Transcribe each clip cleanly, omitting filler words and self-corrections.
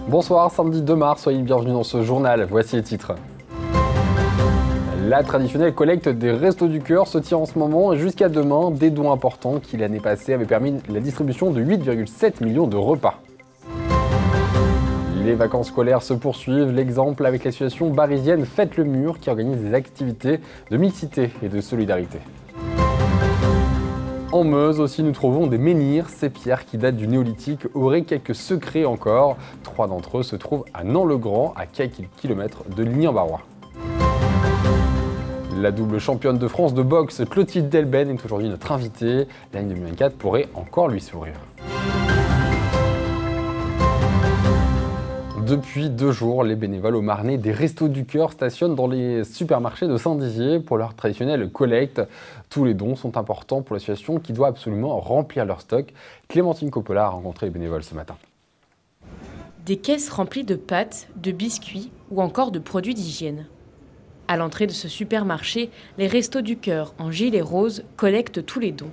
Bonsoir, samedi 2 mars, soyez bienvenus dans ce journal. Voici les titres. La traditionnelle collecte des Restos du Cœur se tient en ce moment et jusqu'à demain, des dons importants qui l'année passée avaient permis la distribution de 8,7 millions de repas. Les vacances scolaires se poursuivent, l'exemple avec l'association barisienne Faites le Mur qui organise des activités de mixité et de solidarité. En Meuse aussi, nous trouvons des menhirs. Ces pierres qui datent du néolithique auraient quelques secrets encore. 3 d'entre eux se trouvent à Nant-le-Grand, à quelques kilomètres de Ligny-en-Barrois. La double championne de France de boxe, Clotilde Delben, est aujourd'hui notre invitée. L'année 2024 pourrait encore lui sourire. Depuis 2 jours, les bénévoles au Marnais des Restos du Cœur stationnent dans les supermarchés de Saint-Dizier pour leur traditionnelle collecte. Tous les dons sont importants pour l'association qui doit absolument remplir leur stock. Clémentine Coppola a rencontré les bénévoles ce matin. Des caisses remplies de pâtes, de biscuits ou encore de produits d'hygiène. À l'entrée de ce supermarché, les Restos du Cœur en gilet rose collectent tous les dons.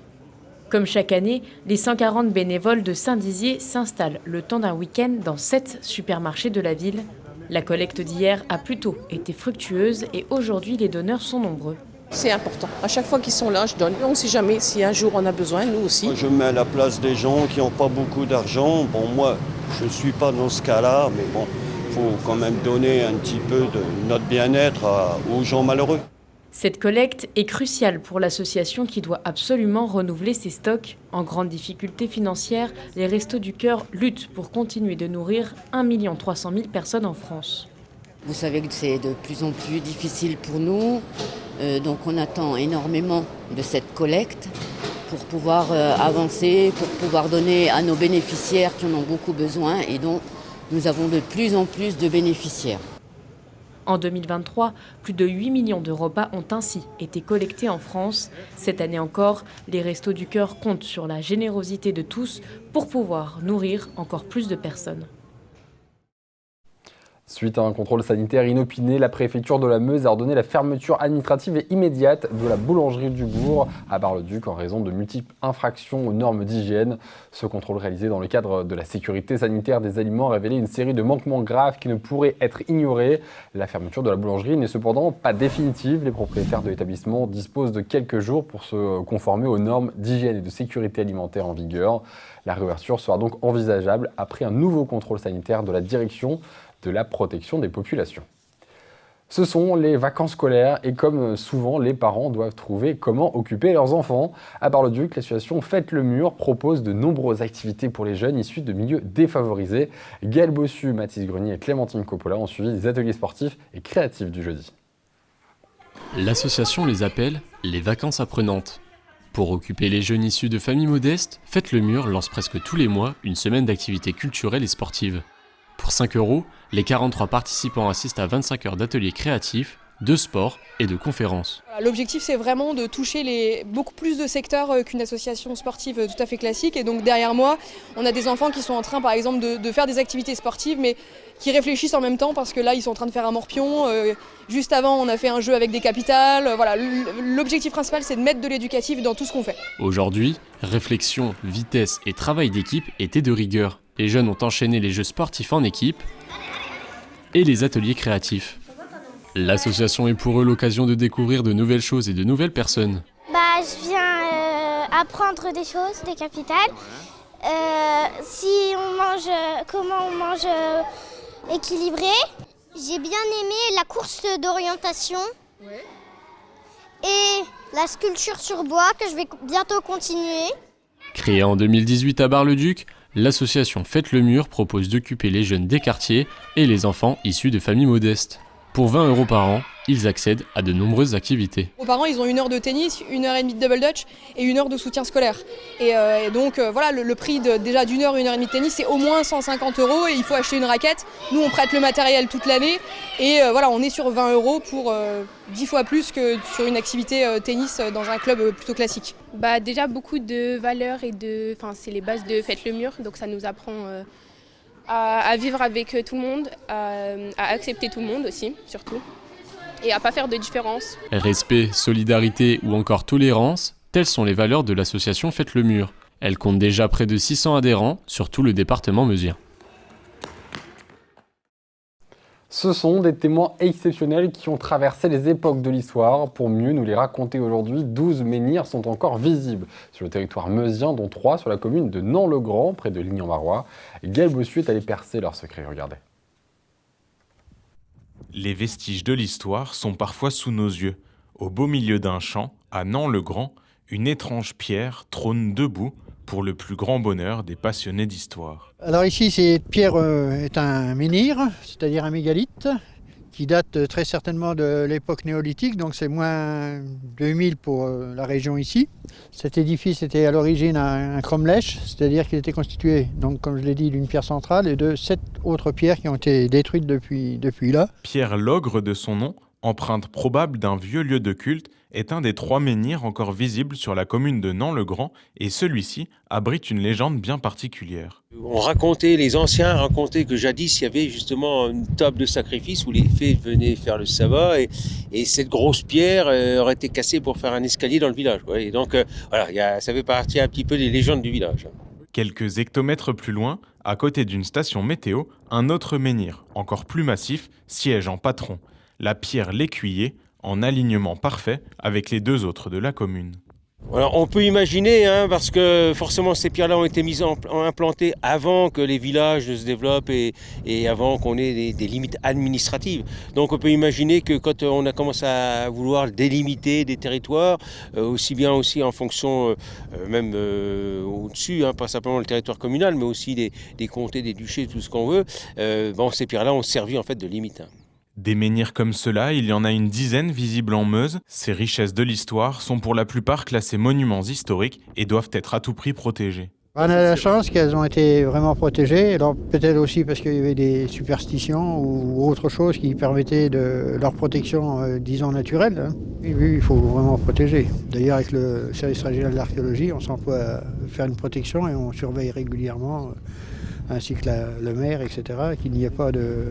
Comme chaque année, les 140 bénévoles de Saint-Dizier s'installent le temps d'un week-end dans 7 supermarchés de la ville. La collecte d'hier a plutôt été fructueuse et aujourd'hui les donneurs sont nombreux. C'est important. À chaque fois qu'ils sont là, je donne. On ne sait jamais si un jour on a besoin, nous aussi. Je me mets à la place des gens qui n'ont pas beaucoup d'argent. Bon, moi, je ne suis pas dans ce cas-là, mais bon, il faut quand même donner un petit peu de notre bien-être aux gens malheureux. Cette collecte est cruciale pour l'association qui doit absolument renouveler ses stocks. En grande difficulté financière, les Restos du Cœur luttent pour continuer de nourrir 1 300 000 personnes en France. Vous savez que c'est de plus en plus difficile pour nous, donc on attend énormément de cette collecte pour pouvoir avancer, pour pouvoir donner à nos bénéficiaires qui en ont beaucoup besoin et dont nous avons de plus en plus de bénéficiaires. En 2023, plus de 8 millions de repas ont ainsi été collectés en France. Cette année encore, les Restos du Cœur comptent sur la générosité de tous pour pouvoir nourrir encore plus de personnes. Suite à un contrôle sanitaire inopiné, la préfecture de la Meuse a ordonné la fermeture administrative et immédiate de la boulangerie du Bourg à Bar-le-Duc en raison de multiples infractions aux normes d'hygiène. Ce contrôle réalisé dans le cadre de la sécurité sanitaire des aliments a révélé une série de manquements graves qui ne pourraient être ignorés. La fermeture de la boulangerie n'est cependant pas définitive. Les propriétaires de l'établissement disposent de quelques jours pour se conformer aux normes d'hygiène et de sécurité alimentaire en vigueur. La réouverture sera donc envisageable après un nouveau contrôle sanitaire de la direction de la protection des populations. Ce sont les vacances scolaires et comme souvent, les parents doivent trouver comment occuper leurs enfants. À Bar-le-Duc, l'association Faites le Mur propose de nombreuses activités pour les jeunes issus de milieux défavorisés. Gaël Bossu, Mathis Grenier et Clémentine Coppola ont suivi des ateliers sportifs et créatifs du jeudi. L'association les appelle les vacances apprenantes. Pour occuper les jeunes issus de familles modestes, Faites le Mur lance presque tous les mois une semaine d'activités culturelles et sportives. Pour 5 €, les 43 participants assistent à 25 heures d'ateliers créatifs, de sport et de conférences. L'objectif, c'est vraiment de toucher beaucoup plus de secteurs qu'une association sportive tout à fait classique. Et donc derrière moi, on a des enfants qui sont en train, par exemple, de faire des activités sportives, mais qui réfléchissent en même temps parce que là, ils sont en train de faire un morpion. Juste avant, on a fait un jeu avec des capitales. Voilà, l'objectif principal, c'est de mettre de l'éducatif dans tout ce qu'on fait. Aujourd'hui, réflexion, vitesse et travail d'équipe étaient de rigueur. Les jeunes ont enchaîné les jeux sportifs en équipe et les ateliers créatifs. L'association est pour eux l'occasion de découvrir de nouvelles choses et de nouvelles personnes. Je viens apprendre des choses, des capitales. Comment on mange équilibré. J'ai bien aimé la course d'orientation et la sculpture sur bois que je vais bientôt continuer. Créée en 2018 à Bar-le-Duc, l'association Faites le Mur propose d'occuper les jeunes des quartiers et les enfants issus de familles modestes. Pour 20 € par an, ils accèdent à de nombreuses activités. Aux parents, ils ont 1 heure de tennis, 1 heure et demie de double dutch et 1 heure de soutien scolaire. Et donc voilà, le prix déjà d'1 heure et 1 heure et demie de tennis, c'est au moins 150 € et il faut acheter une raquette. Nous, on prête le matériel toute l'année et voilà, on est sur 20 € pour 10 fois plus que sur une activité tennis dans un club plutôt classique. Déjà beaucoup de valeurs c'est les bases de Faites le Mur, donc ça nous apprend à vivre avec tout le monde, à accepter tout le monde aussi, surtout, et à pas faire de différence. Respect, solidarité ou encore tolérance, telles sont les valeurs de l'association Faites le Mur. Elle compte déjà près de 600 adhérents sur tout le département meusien. Ce sont des témoins exceptionnels qui ont traversé les époques de l'histoire. Pour mieux nous les raconter aujourd'hui, 12 menhirs sont encore visibles sur le territoire meusien, dont 3 sur la commune de Nant-le-Grand, près de Ligny-en-Barrois. Gaël Bossuet est allé percer leurs secrets, regardez. Les vestiges de l'histoire sont parfois sous nos yeux. Au beau milieu d'un champ, à Nant-le-Grand, une étrange pierre trône debout pour le plus grand bonheur des passionnés d'histoire. Alors ici, cette pierre est un menhir, c'est-à-dire un mégalithe, qui date très certainement de l'époque néolithique, donc c'est moins 2000 pour la région ici. Cet édifice était à l'origine un cromlech, c'est-à-dire qu'il était constitué, donc, comme je l'ai dit, d'une pierre centrale et de 7 autres pierres qui ont été détruites depuis là. Pierre Logre de son nom, empreinte probable d'un vieux lieu de culte, est un des 3 menhirs encore visibles sur la commune de Nant-le-Grand et celui-ci abrite une légende bien particulière. Les anciens racontaient que jadis il y avait justement une table de sacrifice où les fées venaient faire le sabbat et cette grosse pierre aurait été cassée pour faire un escalier dans le village. Et donc voilà, ça fait partie un petit peu des légendes du village. Quelques hectomètres plus loin, à côté d'une station météo, un autre menhir, encore plus massif, siège en patron. La pierre L'Écuyer, en alignement parfait avec les 2 autres de la commune. Alors on peut imaginer, parce que forcément ces pierres-là ont été implantées avant que les villages se développent et avant qu'on ait des limites administratives. Donc on peut imaginer que quand on a commencé à vouloir délimiter des territoires, aussi bien aussi en fonction même au-dessus, pas simplement le territoire communal, mais aussi des comtés, des duchés, tout ce qu'on veut, ces pierres-là ont servi en fait de limite. Des menhirs comme cela, il y en a une dizaine visibles en Meuse. Ces richesses de l'histoire sont pour la plupart classées monuments historiques et doivent être à tout prix protégées. On a la chance qu'elles ont été vraiment protégées, alors peut-être aussi parce qu'il y avait des superstitions ou autre chose qui permettaient de leur protection, disons, naturelle. Et oui, il faut vraiment protéger. D'ailleurs, avec le service régional de l'archéologie, on s'emploie à faire une protection et on surveille régulièrement, ainsi que le maire, etc., qu'il n'y ait pas de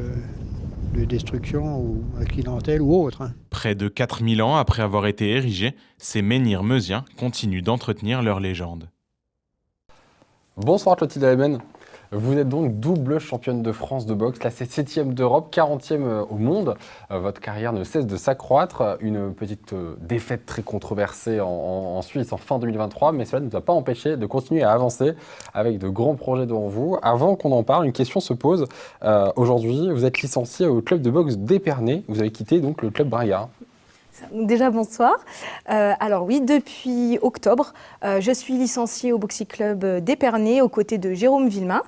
destruction ou accidentelle ou autre. Près de 4000 ans après avoir été érigés, ces menhirs meusiens continuent d'entretenir leur légende. Bonsoir Clotilde Aymen. Vous êtes donc double championne de France de boxe, classée 7e d'Europe, 40e au monde. Votre carrière ne cesse de s'accroître. Une petite défaite très controversée en Suisse en fin 2023, mais cela ne vous a pas empêché de continuer à avancer avec de grands projets devant vous. Avant qu'on en parle, une question se pose. Aujourd'hui, vous êtes licenciée au club de boxe d'Épernay. Vous avez quitté donc le club Braga. Déjà, bonsoir. Alors oui, depuis octobre, je suis licenciée au Boxing Club d'Épernay aux côtés de Jérôme Villemain.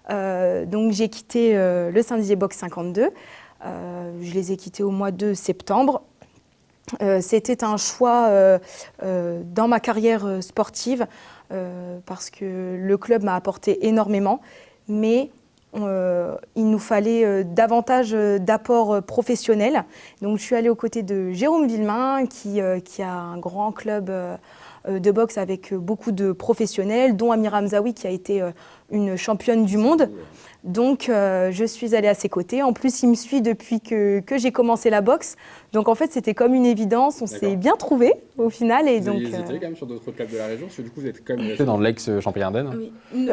Donc j'ai quitté le Saint-Dizier Boxe 52. Je les ai quittés au mois de septembre. C'était un choix dans ma carrière sportive parce que le club m'a apporté énormément, mais il nous fallait davantage d'apports professionnels. Donc je suis allée aux côtés de Jérôme Villemain qui a un grand club de boxe avec beaucoup de professionnels, dont Amira Hamzaoui qui a été une championne du monde. Donc je suis allée à ses côtés. En plus, il me suit depuis que j'ai commencé la boxe. Donc en fait, c'était comme une évidence. On s'est bien trouvés au final. Et vous donc, avez hésité quand même sur d'autres clubs de la région, parce que du coup, vous êtes quand même dans l'ex-championnat d'Aisne. Oui.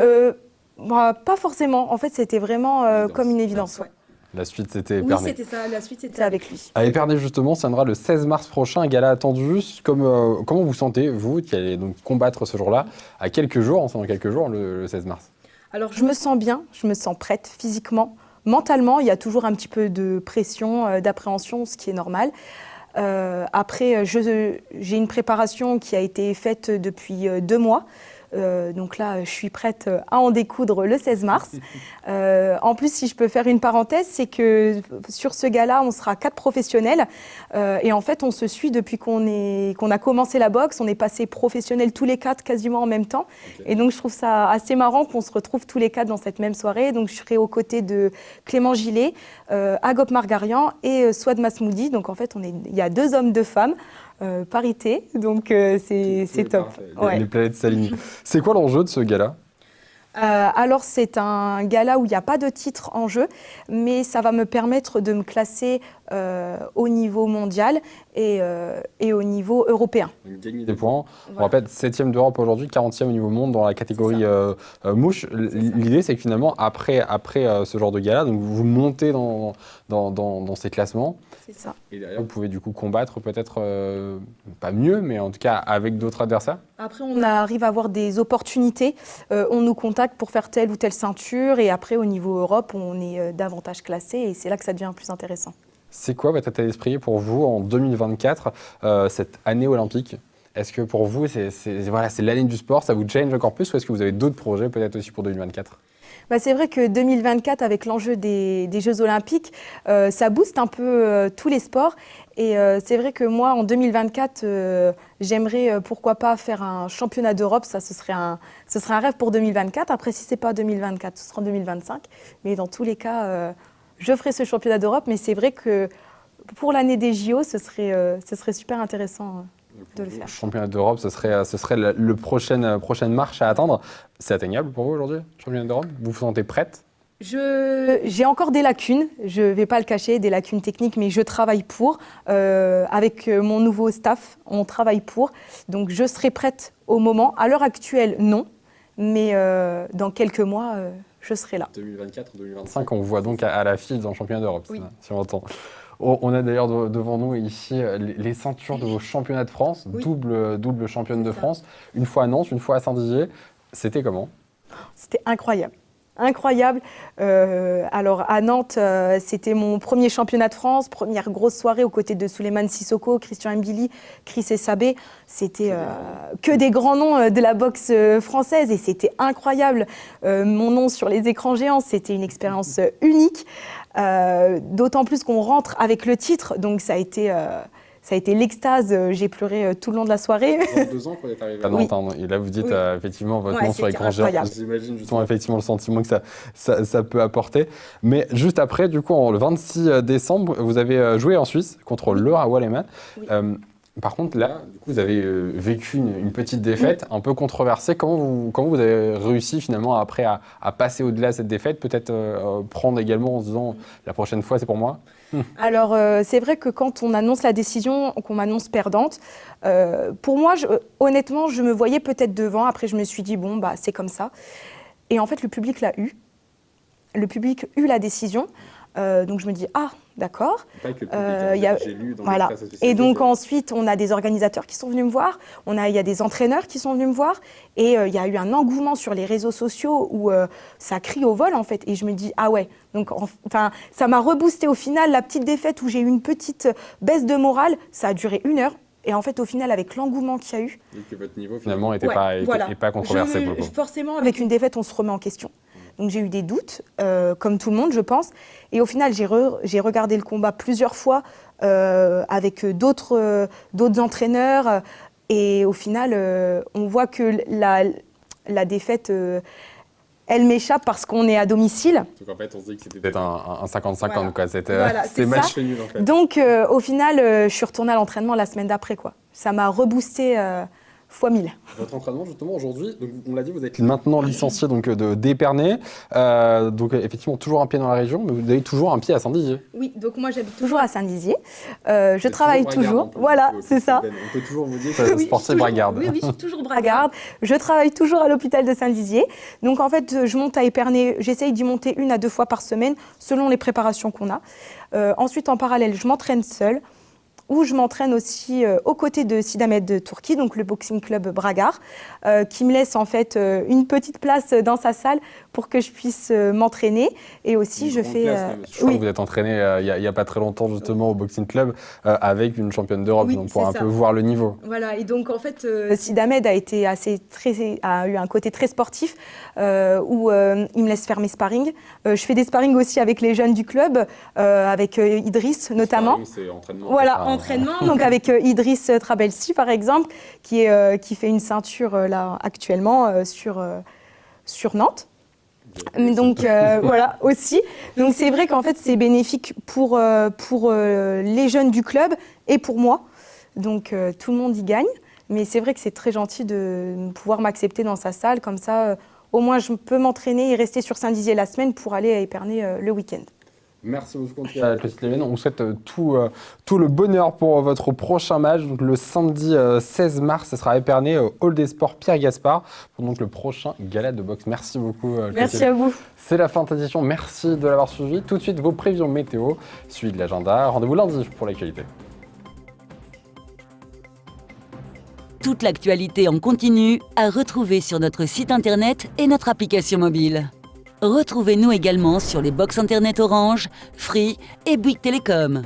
Pas forcément. En fait, c'était vraiment comme une évidence. Ouais. La suite, c'était Épernay. Oui, c'était ça. La suite, c'était avec lui. À Épernay, justement, ça viendra le 16 mars prochain, un gala attendu. Comment vous sentez, vous, qui allez donc combattre ce jour-là, à quelques jours, dans quelques jours, le 16 mars? Alors, je me sens bien, je me sens prête physiquement. Mentalement, il y a toujours un petit peu de pression, d'appréhension, ce qui est normal. Après, j'ai une préparation qui a été faite depuis 2 mois. Donc là, je suis prête à en découdre le 16 mars. En plus, si je peux faire une parenthèse, c'est que sur ce gala, on sera 4 professionnels. Et en fait, on se suit depuis qu'on a commencé la boxe. On est passés professionnels tous les 4 quasiment en même temps. Okay. Et donc, je trouve ça assez marrant qu'on se retrouve tous les 4 dans cette même soirée. Donc, je serai aux côtés de Clément Gillet, Agop Margarian et Souad Masmoudi. Donc, en fait, il y a 2 hommes, 2 femmes. Parité, donc c'est top. Les planètes s'alignent. C'est quoi l'enjeu de ce gala ? Alors c'est un gala où il n'y a pas de titre en jeu, mais ça va me permettre de me classer au niveau mondial et au niveau européen. Gagner des points. On rappelle 7e d'Europe aujourd'hui, 40e au niveau monde dans la catégorie mouche. L'idée, c'est que finalement, après ce genre de gala, donc vous montez dans ces classements. C'est ça. Et derrière, vous pouvez du coup combattre peut-être, pas mieux, mais en tout cas avec d'autres adversaires. Après, on arrive à avoir des opportunités. On nous contacte pour faire telle ou telle ceinture. Et après, au niveau Europe, on est davantage classé. Et c'est là que ça devient plus intéressant. C'est quoi votre état d'esprit pour vous en 2024, cette année olympique? Est-ce que pour vous, c'est l'année du sport, ça vous challenge encore plus, ou est-ce que vous avez d'autres projets peut-être aussi pour 2024? C'est vrai que 2024, avec l'enjeu des Jeux Olympiques, ça booste un peu tous les sports. Et c'est vrai que moi, en 2024, j'aimerais, pourquoi pas, faire un championnat d'Europe. Ça, ce serait un rêve pour 2024. Après, si ce n'est pas 2024, ce sera en 2025. Mais dans tous les cas, je ferai ce championnat d'Europe. Mais c'est vrai que pour l'année des JO, ce serait super intéressant de le faire. Le championnat d'Europe, ce serait la prochaine marche à atteindre. C'est atteignable pour vous aujourd'hui, championnat d'Europe? Vous vous sentez prête? J'ai encore des lacunes, je ne vais pas le cacher, des lacunes techniques, mais je travaille pour. Avec mon nouveau staff, on travaille pour. Donc je serai prête au moment. À l'heure actuelle, non. Mais dans quelques mois, je serai là. 2024-2025, on vous voit donc à la file dans le championnat d'Europe, oui. Si on entend. On a d'ailleurs devant nous ici les ceintures de vos championnats de France, oui. double championne de France, une fois à Nantes, une fois à Saint-Dizier. C'était comment? C'était incroyable. Incroyable. Alors à Nantes, c'était mon premier championnat de France, première grosse soirée aux côtés de Souleymane Sissoko, Christian Mbili, Chris Essabé. C'était que des grands noms de la boxe française et c'était incroyable. Mon nom sur les écrans géants, c'était une expérience unique. D'autant plus qu'on rentre avec le titre, donc ça a été l'extase, j'ai pleuré tout le long de la soirée. 22 ans qu'on est arrivé à Nantes, oui. Et là vous dites effectivement votre nom sur l'écran géant. J'imagine justement effectivement le sentiment que ça peut apporter. Mais juste après, du coup, le 26 décembre, vous avez joué en Suisse contre Laura Walleman. Oui. Par contre, là, du coup, vous avez vécu une petite défaite un peu controversée. Comment vous avez réussi finalement après à passer au-delà de cette défaite, peut-être prendre également en se disant la prochaine fois c'est pour moi? Alors, c'est vrai que quand on annonce la décision, qu'on m'annonce perdante, pour moi, honnêtement, je me voyais peut-être devant. Après, je me suis dit, bon, c'est comme ça. Et en fait, le public l'a eu. Le public eut la décision. Donc, je me dis, d'accord. Pas que le public, j'ai lu dans voilà. les presse. Et donc, ensuite, on a des organisateurs qui sont venus me voir. Il y a des entraîneurs qui sont venus me voir. Et il y a eu un engouement sur les réseaux sociaux où ça crie au vol, en fait. Et je me dis, ah ouais. Donc, ça m'a reboosté au final. La petite défaite où j'ai eu une petite baisse de morale, ça a duré 1 heure. Et en fait, au final, avec l'engouement qu'il y a eu... Et que votre niveau, finalement, n'était pas controversé. Forcément, avec une défaite, on se remet en question. Donc j'ai eu des doutes, comme tout le monde, je pense. Et au final, j'ai regardé le combat plusieurs fois avec d'autres entraîneurs. Et au final, on voit que la défaite, elle m'échappe parce qu'on est à domicile. Donc en fait, on se dit que c'était peut-être un 50-50. Voilà. Quoi. C'était match nul, en fait. Donc au final, je suis retournée à l'entraînement la semaine d'après, quoi. Ça m'a reboosté... fois 1000. Votre entraînement, justement, aujourd'hui, donc on l'a dit, vous êtes maintenant licencié donc, d'Épernay. Donc, effectivement, toujours un pied dans la région, mais vous avez toujours un pied à Saint-Dizier. Oui, donc moi, j'habite toujours à Saint-Dizier. Je travaille toujours. Voilà, c'est ça. On peut toujours vous dire que sportif bragarde. Oui, je suis toujours bragarde. Je travaille toujours à l'hôpital de Saint-Dizier. Donc, en fait, je monte à Épernay. J'essaye d'y monter 1 à 2 fois par semaine, selon les préparations qu'on a. Ensuite, en parallèle, je m'entraîne seule. Où je m'entraîne aussi aux côtés de Sidamet de Turquie, donc le boxing club Bragar, qui me laisse en fait une petite place dans sa salle pour que je puisse m'entraîner. Et aussi, je fais... Je crois que vous êtes entraîné il n'y a pas très longtemps justement au boxing club avec une championne d'Europe, donc pour un peu voir le niveau. Voilà, et donc en fait, Sidamet a eu un côté très sportif où il me laisse faire mes sparring. Je fais des sparring aussi avec les jeunes du club, avec Idriss notamment. C'est entraînement. Voilà, entraînement, donc avec Idriss Trabelsi par exemple, qui fait une ceinture là actuellement sur Nantes. Donc voilà aussi. Donc c'est vrai qu'en fait c'est bénéfique pour les jeunes du club et pour moi. Donc tout le monde y gagne. Mais c'est vrai que c'est très gentil de pouvoir m'accepter dans sa salle comme ça. Au moins je peux m'entraîner et rester sur Saint-Dizier la semaine pour aller à Épernay le week-end. Merci beaucoup, Clotilde Lévenne. On vous souhaite tout le bonheur pour votre prochain match. Donc, le samedi 16 mars, ce sera à Épernay, au Hall des Sports Pierre Gaspard, pour donc le prochain gala de boxe. Merci beaucoup, Clotilde. Merci à vous. C'est la fin de cette édition. Merci de l'avoir suivi. Tout de suite, vos prévisions météo, suivi de l'agenda. Rendez-vous lundi pour l'actualité. Toute l'actualité en continu à retrouver sur notre site internet et notre application mobile. Retrouvez-nous également sur les box internet Orange, Free et Bouygues Télécom.